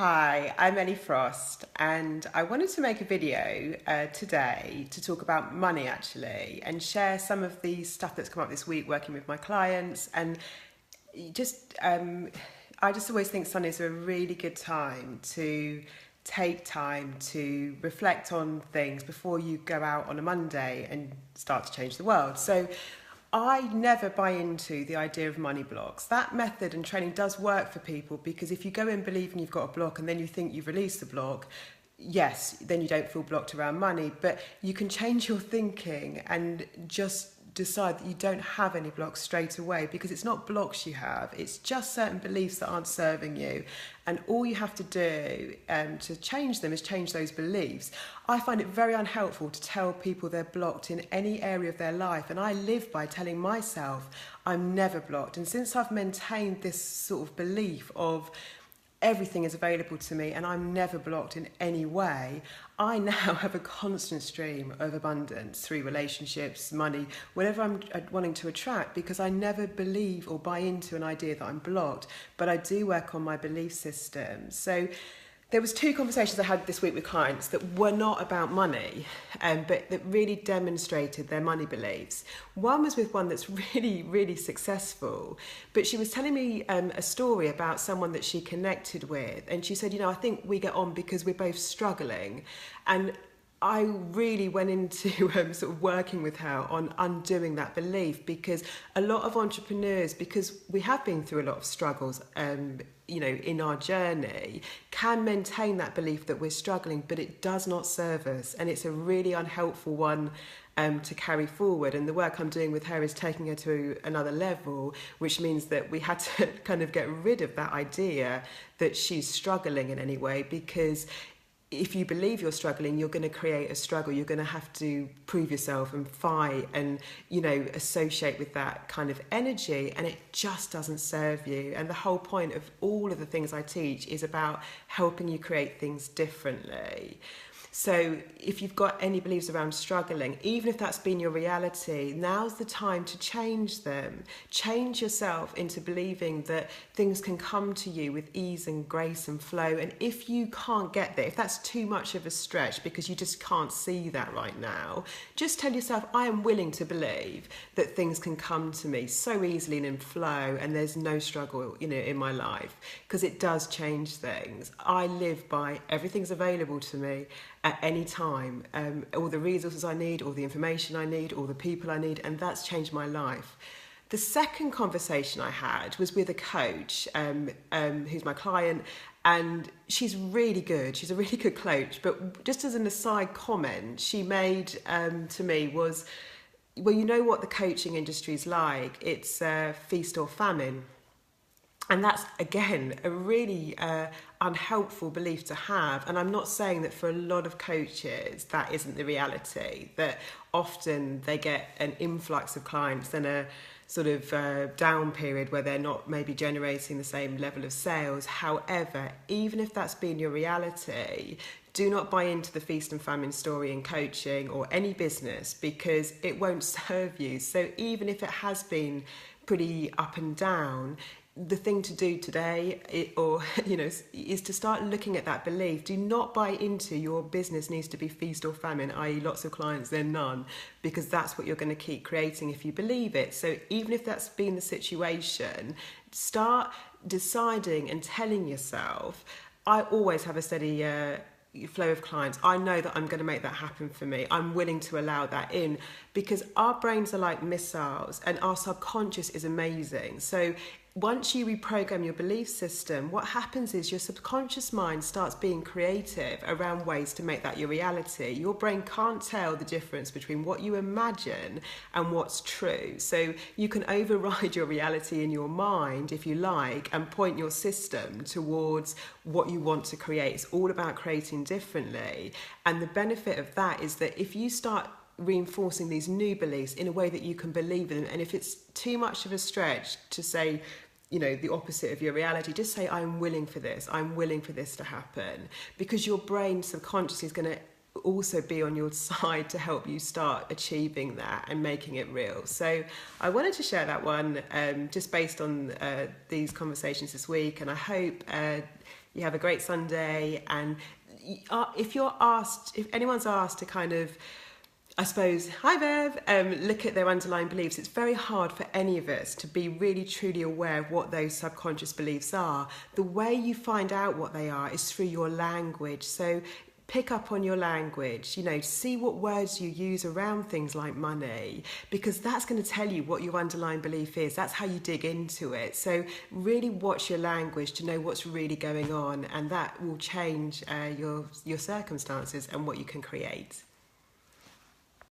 Hi, I'm Ellie Frost, and I wanted to make a video today to talk about money actually and share some of the stuff that's come up this week working with my clients. And just, I just always think Sundays are a really good time to take time to reflect on things before you go out on a Monday and start to change the world. So I never buy into the idea of money blocks. That method and training does work for people because if you go in believing you've got a block and then you think you've released the block, yes, then you don't feel blocked around money, but you can change your thinking and just decide that you don't have any blocks straight away, because it's not blocks you have, it's just certain beliefs that aren't serving you, and all you have to do to change them is change those beliefs. I find it very unhelpful to tell people they're blocked in any area of their life, and I live by telling myself I'm never blocked. And since I've maintained this sort of belief of everything is available to me and I'm never blocked in any way, I now have a constant stream of abundance through relationships, money, whatever I'm wanting to attract, because I never believe or buy into an idea that I'm blocked, but I do work on my belief system. So there was two conversations I had this week with clients that were not about money, but that really demonstrated their money beliefs. One was with one that's really, really successful, but she was telling me a story about someone that she connected with, and she said, I think we get on because we're both struggling. And I really went into sort of working with her on undoing that belief, because a lot of entrepreneurs, because we have been through a lot of struggles, in our journey, can maintain that belief that we're struggling, but it does not serve us, and it's a really unhelpful one to carry forward. And the work I'm doing with her is taking her to another level, which means that we had to kind of get rid of that idea that she's struggling in any way, because if you believe you're struggling, you're going to create a struggle. You're going to have to prove yourself and fight and, associate with that kind of energy, and it just doesn't serve you. And the whole point of all of the things I teach is about helping you create things differently. So if you've got any beliefs around struggling, even if that's been your reality, now's the time to change them. Change yourself into believing that things can come to you with ease and grace and flow. And if you can't get there, if that's too much of a stretch because you just can't see that right now, just tell yourself, I am willing to believe that things can come to me so easily and in flow, and there's no struggle, in my life, because it does change things. I live by everything's available to me at any time, all the resources I need, all the information I need, all the people I need, and that's changed my life. The second conversation I had was with a coach who's my client, and she's really good. She's a really good coach, but just as an aside comment she made to me was, well, you know what the coaching industry is like, it's feast or famine. And that's, again, a really unhelpful belief to have. And I'm not saying that for a lot of coaches that isn't the reality, that often they get an influx of clients, then a sort of down period where they're not maybe generating the same level of sales. However, even if that's been your reality, do not buy into the feast and famine story in coaching or any business, because it won't serve you. So even if it has been pretty up and down, the thing to do today is to start looking at that belief. Do not buy into your business needs to be feast or famine, i.e. lots of clients then none, because that's what you're going to keep creating if you believe it. So even if that's been the situation, start deciding and telling yourself, I always have a steady flow of clients. I know that I'm going to make that happen for me. I'm willing to allow that in, because our brains are like missiles and our subconscious is amazing. So once you reprogram your belief system, what happens is your subconscious mind starts being creative around ways to make that your reality. Your brain can't tell the difference between what you imagine and what's true. So you can override your reality in your mind, if you like, and point your system towards what you want to create. It's all about creating differently. And the benefit of that is that if you start reinforcing these new beliefs in a way that you can believe in them, and if it's too much of a stretch to say the opposite of your reality, just say, I'm willing for this to happen, because your brain subconsciously is going to also be on your side to help you start achieving that and making it real. So I wanted to share that one just based on these conversations this week, and I hope You have a great Sunday. And if anyone's asked to kind of, I suppose, hi Bev, look at their underlying beliefs, it's very hard for any of us to be really truly aware of what those subconscious beliefs are. The way you find out what they are is through your language. So pick up on your language, see what words you use around things like money, because that's going to tell you what your underlying belief is. That's how you dig into it. So really watch your language to know what's really going on, and that will change your circumstances and what you can create.